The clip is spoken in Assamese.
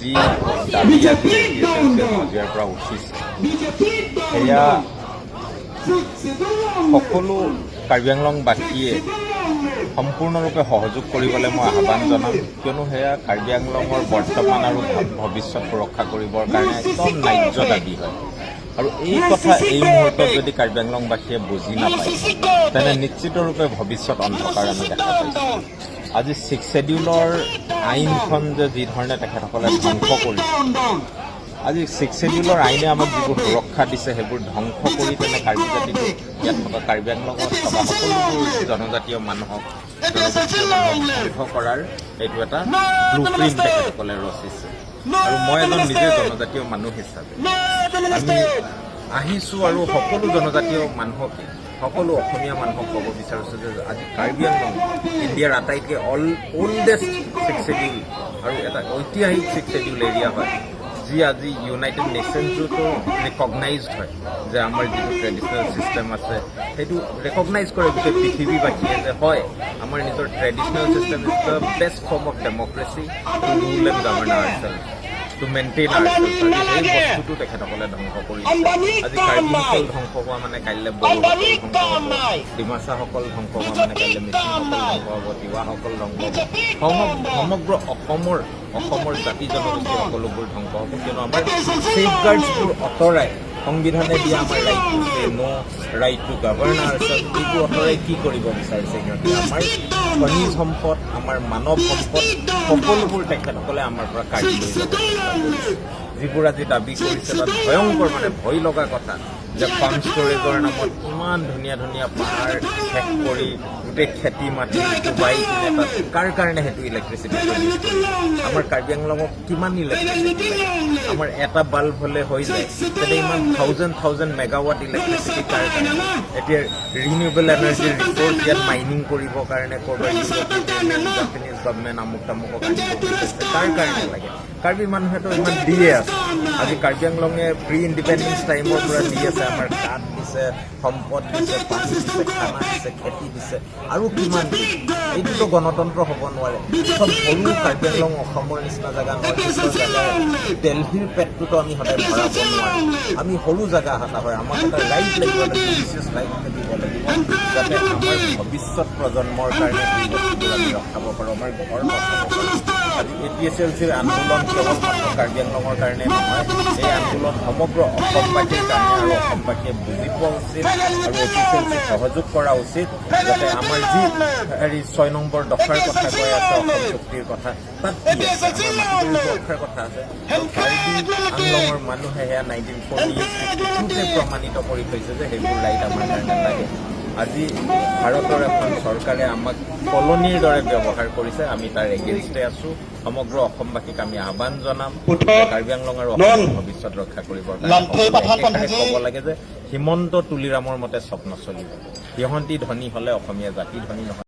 যি দাবী আজি মজিয়াৰ পৰা উঠিছে সেয়া সকলো কাৰ্বি আংলংবাসীয়ে সম্পূৰ্ণৰূপে সহযোগ কৰিবলৈ মই আহ্বান জনাম, কিয়নো সেয়া কাৰ্বি আংলঙৰ বৰ্তমান আৰু ভৱিষ্যত সুৰক্ষা কৰিবৰ কাৰণে একদম ন্যায্য দাবী হয়। আৰু এই কথা এই মুহূৰ্তত যদি কাৰ্বি আংলংবাসীয়ে বুজি নাপায় তেনে নিশ্চিতৰূপে ভৱিষ্যত অন্ধকাৰ আমি দেখা পাইছোঁ। আজি 6 ছেডিউলৰ আইনখন যে যি ধৰণে তেখেতসকলে ধ্বংস কৰিছে, আজি 6 ছেডিউলৰ আইনে আমাক যিবোৰ সুৰক্ষা দিছে সেইবোৰ ধ্বংস কৰি তেনে কাৰ্বি জাতিটো ইয়াত থকা কাৰ্বি আংলঙত থকা সকলোবোৰ জনজাতীয় মানুহক ধ্বংস কৰাৰ এইটো এটা ব্লু প্ৰিণ্ট তেখেতসকলে ৰচিছে। আৰু মই এজন নিজে জনজাতীয় মানুহ হিচাপে আমি আহিছোঁ আৰু সকলো জনজাতীয় মানুহকে সকলো অসমীয়া মানুহক ক'ব বিচাৰিছোঁ যে আজি কাৰ্বি আংলং ইণ্ডিয়াৰ আটাইতকৈ ওল্ডেষ্ট 6 ছেডিউল আৰু এটা ঐতিহাসিক 6 ছেডিউল এৰিয়া হয়, যি আজি ইউনাইটেড নেশ্যনছতো ৰিকগনাইজড হয় যে আমাৰ যিটো ট্ৰেডিশ্যনেল ছিষ্টেম আছে সেইটো ৰেকগনাইজ কৰে গোটেই পৃথিৱীবাসীয়ে যে হয় আমাৰ নিজৰ traditional system is the best form of democracy to rule and govern ourselves, to maintain ourselves. আজি সেই বস্তুটো তেখেতসকলে ধ্বংস কৰিছে। আজি কাৰ্বিসকল ধ্বংস হোৱা মানে কাইলৈ বড়োসকল ধ্বংস হ'ব, ডিমাচাসকল ধ্বংস হোৱা মানে কাইলৈ মিচিংসকল ধ্বংস হ'ব, তিৱাসকল ধ্বংস হ'ব, সমগ্ৰ অসমৰ জাতি জনগোষ্ঠী সকলোবোৰ ধ্বংস হ'ব। কিয়নো আমাৰ ছেফগাৰ্ডছবোৰ আঁতৰাই সংবিধানে দিয়া আমাৰ right to say no, right to govern ourselves, এইবোৰ আঁতৰাই কি কৰিব বিচাৰিছে সিহঁতে? আমাৰ খনিজ সম্পদ, আমাৰ মানৱ সম্পদ সকলোবোৰ তেখেতসকলে আমাৰ পৰা কাঢ়ি লৈ যাব চেষ্টা কৰিছে। যিবোৰ আজি দাবী কৰিছে বা ভয়ংকৰ মানে ভয় লগা কথা যে পাম্প ষ্ট'ৰেজৰ নামত ইমান ধুনীয়া ধুনীয়া পাহাৰ শেষ কৰি গোটেই খেতি মাটি ডুবাই কিনে তাত কাৰ কাৰণে সেইটো ইলেক্ট্ৰিচিটি প্ৰডিউচ কৰি আমাৰ কাৰ্বি আংলঙক কিমান ইলেক্ট্ৰিচিটি লাগে? আমাৰ এটা বাল্ব হ'লে হৈ যায়, তেন্তে ইমান থাউজেণ্ড মেগাৱাট ইলেক্ট্ৰিচিটি কাৰ কাৰণে? এতিয়া ৰিনিউৱেবল এনাৰ্জিৰ ৰিচোৰ্চ ইয়াত মাইনিং কৰিবৰ কাৰণে ক'ৰবাত জাপানীজ গভৰ্ণমেণ্ট আমুক তামুকক আনিব বিচাৰিছে, কাৰ কাৰণে লাগে? কাৰ্বি মানুহেতো ইমান দিয়ে আছে। আজি কাৰ্বি আংলঙে প্ৰি ইণ্ডিপেণ্ডেঞ্চ টাইমৰ পৰা দি আছে, আমাৰ কাঠ দিছে, সম্পদ দিছে, পানী দিছে, খানা দিছে, খেতি দিছে, আৰু কিমান এইটোতো গণতন্ত্ৰ হ'ব নোৱাৰে। এখন সৰু কাৰ্বি আংলং অসমৰ নিচিনা জেগা, নৰ্থ ইষ্টৰ জেগা, দিল্লীৰ পেটটোতো আমি সদায় ভৰাব নোৱাৰোঁ। আমি সৰু জেগা এটা হয়, আমাক এটা ৰাইট লাগিব, এটা জুডিচিয়াছ ৰাইট থাকিব লাগিব, যাতে আমাৰ ভৱিষ্যত প্ৰজন্মৰ কাৰণে এই বস্তুবোৰ আমি ৰখাব পাৰোঁ, আমাৰ ঘৰ বচাব পাৰোঁ। আজি APSLCৰ আন্দোলন কেৱল মাত্ৰ কাৰ্বি আংলঙৰ কাৰণে নহয়, এই আন্দোলন সমগ্ৰ অসমবাসীৰ কাৰণে, আৰু অসমবাসীয়ে বুজি পোৱা উচিত আৰু APSLCক সহযোগ কৰা উচিত, যাতে আমাৰ যি 6 নম্বৰ দফাৰ কথা কৈ আছে অসম চুক্তিৰ কথা, তাত কি আছে? আমাৰ মাটিৰ সুৰক্ষাৰ কথা আছে। কাৰ্বি আংলঙৰ মানুহে সেয়া 1948 প্ৰমাণিত কৰি থৈছে যে সেইবোৰ ৰাইট আমাৰ কাৰণে লাগে। আজি ভাৰতৰ এখন চৰকাৰে আমাক কলনীৰ দৰে ব্যৱহাৰ কৰিছে, আমি তাৰ এগেইনষ্টে আছোঁ। সমগ্ৰ অসমবাসীক আমি আহ্বান জনাম কাৰ্বি আংলং আৰু অসমৰ ভৱিষ্যত ৰক্ষা কৰিবৰ কাৰণে ক'ব লাগে যে হিমন্ত তুলিৰামৰ মতে স্বপ্ন চলিব। সিহঁতি ধনী হ'লে অসমীয়া জাতি ধনী নহয়।